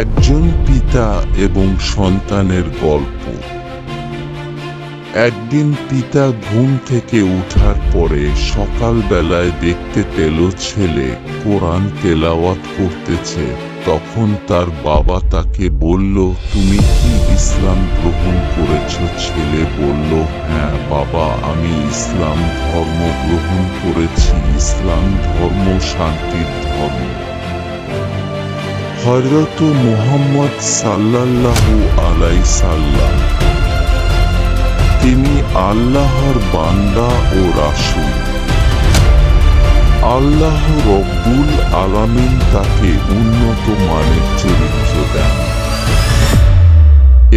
একজন পিতা এবং সন্তানের গল্প। একদিন পিতা ঘুম থেকে উঠার পরে সকালবেলায় দেখতে পেল ছেলে কোরআন তেলাওয়াত করতেছে। তখন তার বাবা তাকে বলল, তুমি কি ইসলাম গ্রহণ করেছ? ছেলে বলল, হ্যাঁ বাবা, আমি ইসলাম ধর্ম গ্রহণ করেছি। ইসলাম ধর্ম শান্তির ধর্ম। হযরত মুহাম্মদ সাল্লাল্লাহু আলাইহি সাল্লাম তিনি আল্লাহর বান্দা ও রাসূল। আল্লাহ রব্বুল আলামিন তাকে উন্নত মানের চরিত্র দেন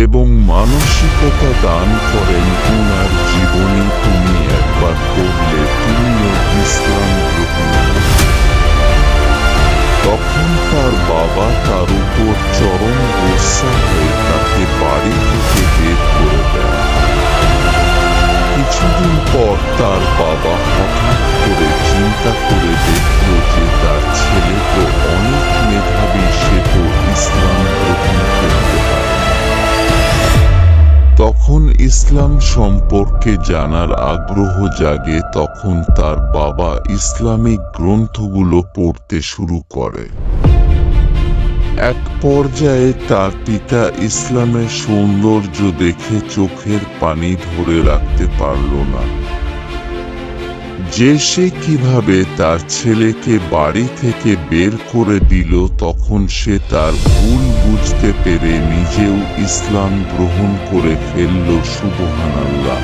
এবং মানসিকতা দান করেন। উনার জীবনী তুমি একবার পড়লে তুমিও ইসলাম গ্রহণ করবে। তখন তার বাবা তার উপর চরম গোসা হয়ে তাকে বাড়ি থেকে বের করে দেয়। কিছুদিন পর তার বাবা হঠাৎ করে চিন্তা করে দেখল যে তার ছেলে তো অনেক মেধাবী, সে তো ইসলাম গ্রহণ করতে পারে। তখন ইসলাম সম্পর্কে জানার আগ্রহ জাগে। তখন তার বাবা ইসলামিক গ্রন্থগুলো পড়তে শুরু করে। এক পর্যায়ে তার পিতা ইসলামের সৌন্দর্য দেখে চোখের পানি ধরে রাখতে পারল না যে সে কিভাবে তার ছেলেকে বাড়ি থেকে বের করে দিল। তখন সে তার ভুল বুঝতে পেরে নিজেও ইসলাম গ্রহণ করে ফেলল। সুবহানাল্লাহ।